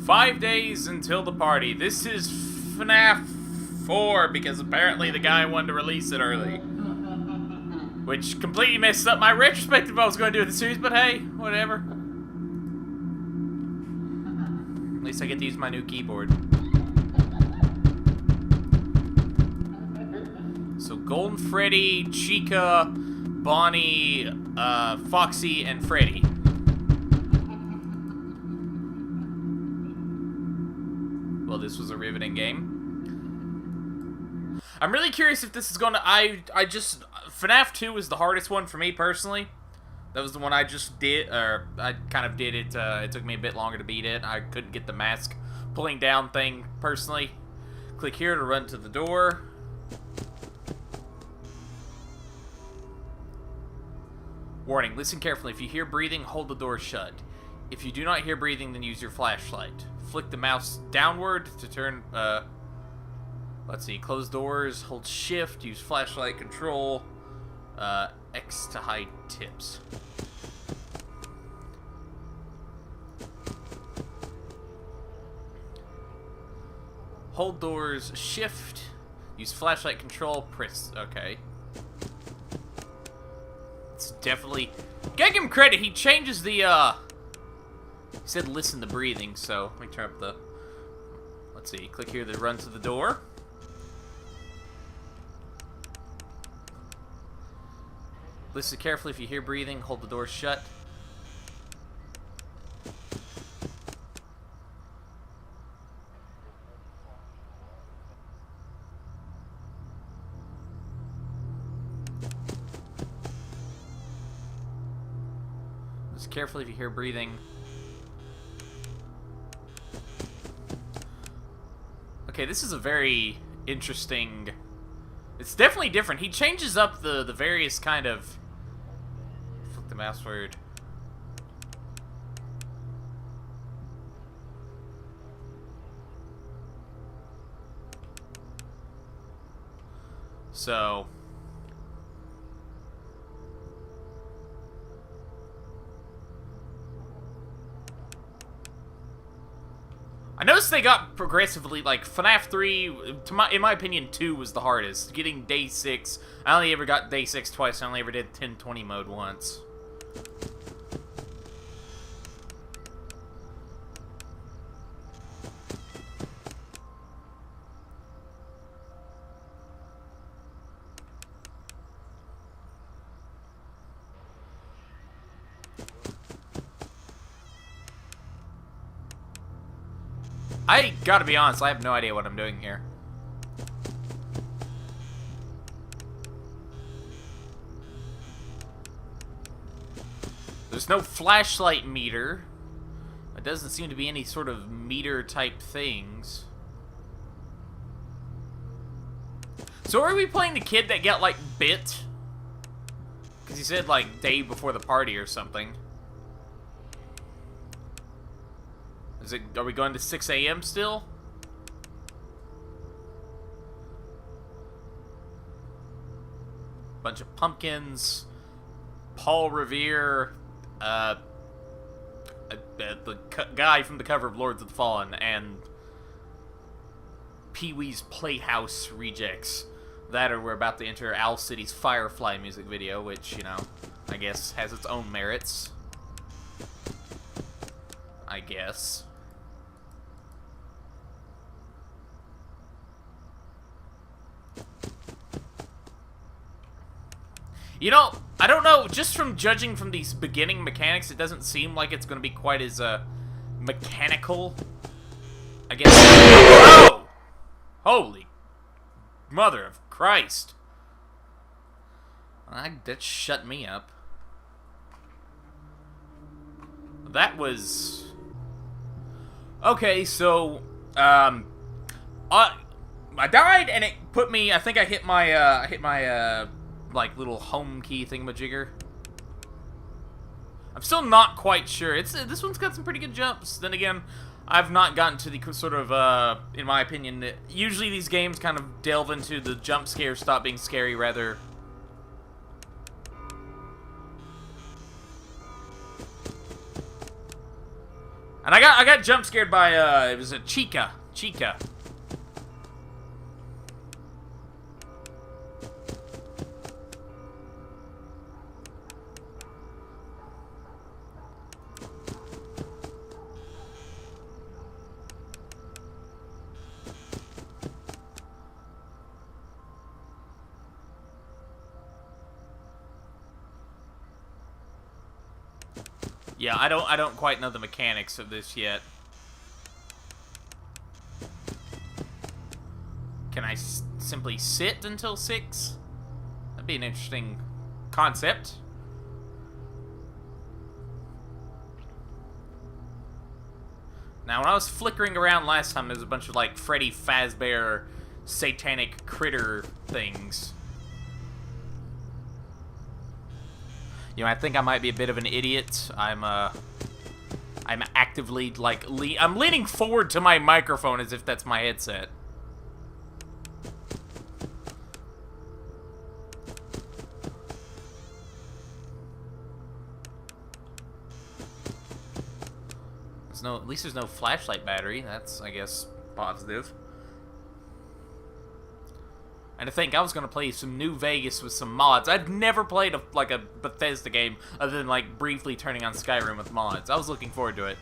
5 days until the party. This is FNAF 4 because apparently the guy wanted to release it early. Which completely messed up my retrospective of what I was going to do with the series, but hey, whatever. At least I get to use my new keyboard. So Golden Freddy, Chica, Bonnie, Foxy, and Freddy. Well, this was a riveting game. I'm really curious if this is gonna... FNAF 2 was the hardest one for me, personally. That was the one I just did, or I kind of did it. It took me a bit longer to beat it. I couldn't get the mask pulling down thing, personally. Click here to run to the door. Warning, listen carefully. If you hear breathing, hold the door shut. If you do not hear breathing, then use your flashlight. Flick the mouse downward to turn, let's see, close doors, hold shift, use flashlight control, X to hide tips. Hold doors, shift, use flashlight control, press, okay. It's definitely, gotta give him credit, he changes the, he said listen to breathing, so let me turn up the, let's see, click here to run to the door. Listen carefully. If you hear breathing, hold the door shut. Listen carefully if you hear breathing. Okay, this is a very interesting... It's definitely different. He changes up the various kind of... Flick the mouse word. So... I noticed they got progressively, like, FNAF 3, in my opinion, 2 was the hardest. Getting day 6, I only ever got day 6 twice, I only ever did 1020 mode once. I gotta be honest, I have no idea what I'm doing here. There's no flashlight meter. There doesn't seem to be any sort of meter type things. So are we playing the kid that got, like, bit? Because he said, like, day before the party or something. Are we going to 6 a.m. still? Bunch of pumpkins. Paul Revere. The guy from the cover of Lords of the Fallen. And Pee-wee's Playhouse rejects. That or we're about to enter Owl City's Firefly music video, which, you know, I guess has its own merits. I guess. You know, I don't know, just from judging from these beginning mechanics, it doesn't seem like it's going to be quite as, mechanical. I guess. Oh! Holy mother of Christ. That shut me up. That was... Okay, so, I died, and it put me, I think I hit my, like, little home key thingamajigger. I'm still not quite sure. This one's got some pretty good jumps. Then again, I've not gotten to the sort of, in my opinion, usually these games kind of delve into the jump scare, stop being scary, rather. And I got jump scared by it was a Chica. Yeah, I don't quite know the mechanics of this yet. Can I simply sit until 6? That'd be an interesting concept. Now, when I was flickering around last time, there was a bunch of, like, Freddy Fazbear satanic critter things. You know, I think I might be a bit of an idiot. I'm actively, like, I'm leaning forward to my microphone as if that's my headset. At least there's no flashlight battery. That's, I guess, positive. And to think I was gonna play some New Vegas with some mods. I'd never played a Bethesda game other than like briefly turning on Skyrim with mods. I was looking forward to it.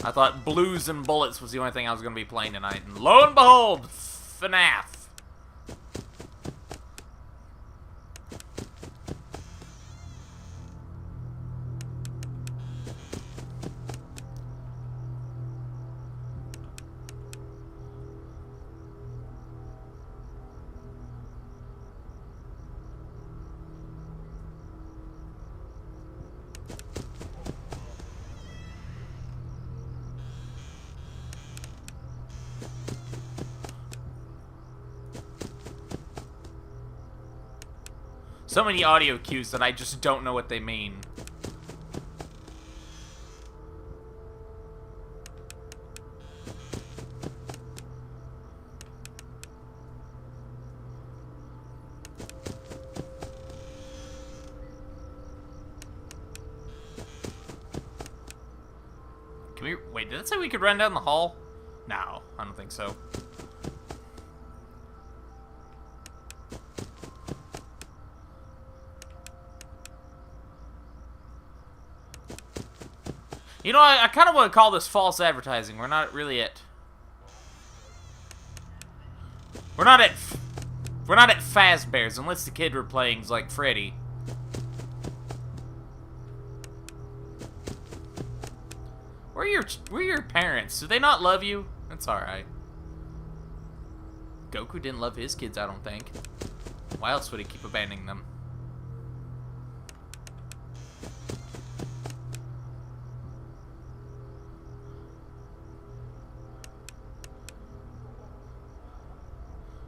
I thought Blues and Bullets was the only thing I was gonna be playing tonight, and lo and behold, FNAF. So many audio cues that I just don't know what they mean. Can we... Wait, did it say we could run down the hall? No, I don't think so. You know, I kind of want to call this false advertising. We're not really at... We're not at Fazbear's, unless the kid we're playing is like Freddy. Where are your parents? Do they not love you? That's alright. Goku didn't love his kids, I don't think. Why else would he keep abandoning them?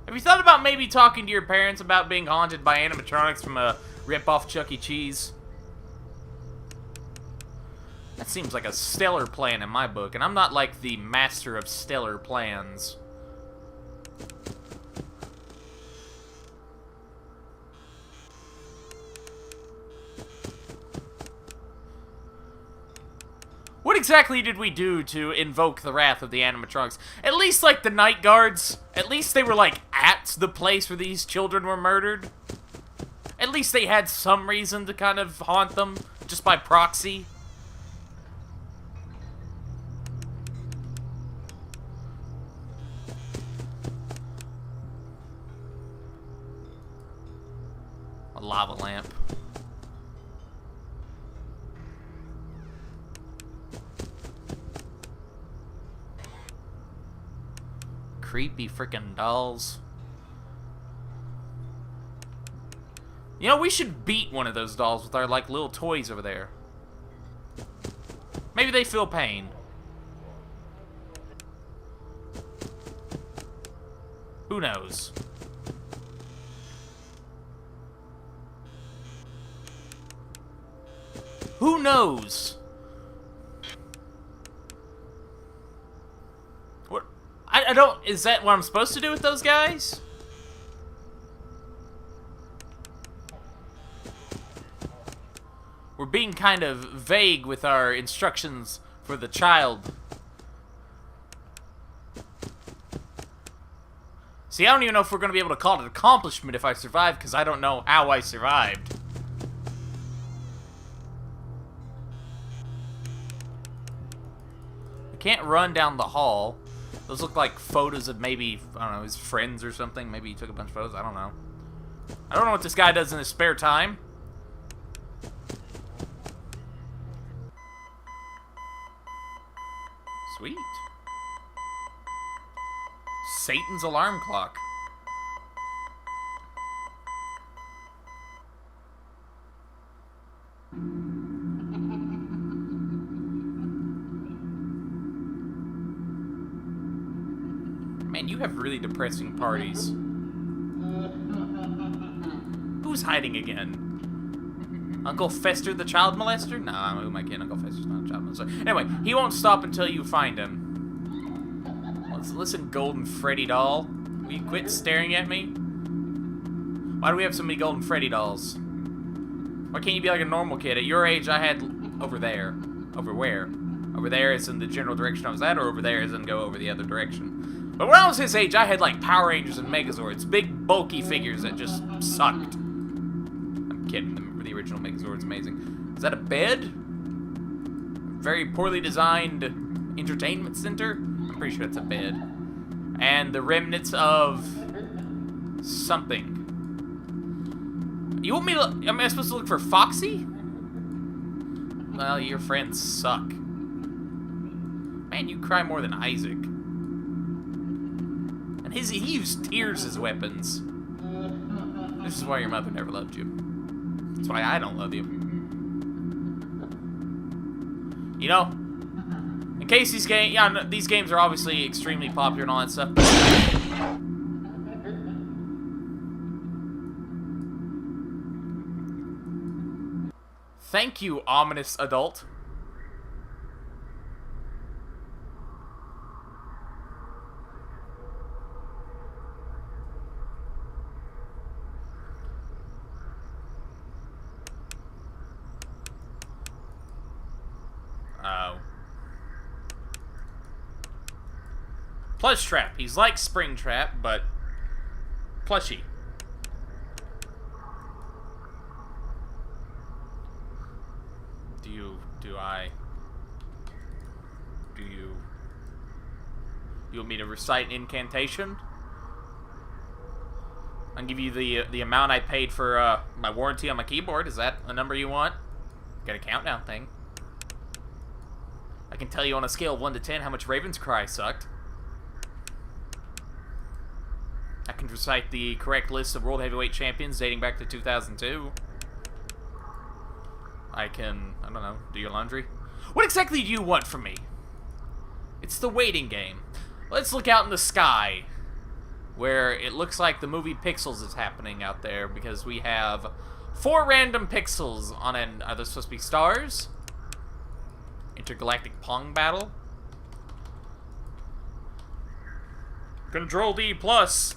Have you thought about maybe talking to your parents about being haunted by animatronics from a rip-off Chuck E. Cheese? That seems like a stellar plan in my book, and I'm not like the master of stellar plans. What exactly did we do to invoke the wrath of the animatronics? At least, like, the night guards, at least they were, like, at the place where these children were murdered. At least they had some reason to kind of haunt them, just by proxy. A lava lamp. Creepy freaking dolls. You know, we should beat one of those dolls with our, like, little toys over there. Maybe they feel pain. Who knows? Who knows? What? I don't... Is that what I'm supposed to do with those guys? We're being kind of vague with our instructions for the child. See, I don't even know if we're going to be able to call it an accomplishment if I survive, because I don't know how I survived. I can't run down the hall. Those look like photos of maybe, I don't know, his friends or something. Maybe he took a bunch of photos. I don't know. I don't know what this guy does in his spare time. Sweet. Satan's alarm clock. Man, you have really depressing parties. Who's hiding again? Uncle Fester the child molester? Nah, who am I kidding? Uncle Fester's not a child molester. Anyway, he won't stop until you find him. Listen, Golden Freddy doll. Will you quit staring at me? Why do we have so many Golden Freddy dolls? Why can't you be like a normal kid? At your age, I had... Over there. Over where? Over there is in the general direction I was at, or over there is in go over the other direction? But when I was his age, I had like Power Rangers and Megazords. Big, bulky figures that just sucked. I'm kidding. The original Megazord's amazing. Is that a bed? Very poorly designed entertainment center? I'm pretty sure it's a bed. And the remnants of something. You want me to... Am I supposed to look for Foxy? Well, your friends suck. Man, you cry more than Isaac. And he used tears as weapons. This is why your mother never loved you. That's why I don't love you. You know, in case these games... Yeah, these games are obviously extremely popular and all that stuff. Thank you, ominous adult. Plush Trap. He's like Spring Trap, but plushy. You want me to recite an incantation? I'll give you the amount I paid for my warranty on my keyboard. Is that a number you want? Got a countdown thing. I can tell you on a scale of 1 to 10 how much Raven's Cry sucked. I can recite the correct list of World Heavyweight Champions dating back to 2002. I can, I don't know, do your laundry. What exactly do you want from me? It's the waiting game. Let's look out in the sky, where it looks like the movie Pixels is happening out there, because we have 4 random pixels on an... Are those supposed to be stars? Intergalactic Pong battle? Control D plus.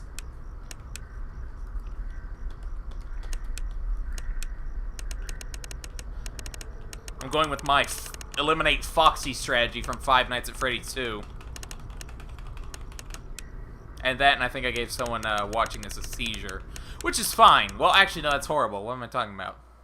I'm going with my eliminate Foxy strategy from Five Nights at Freddy's 2. And that, and I think I gave someone watching this a seizure. Which is fine. Well, actually, no, that's horrible. What am I talking about?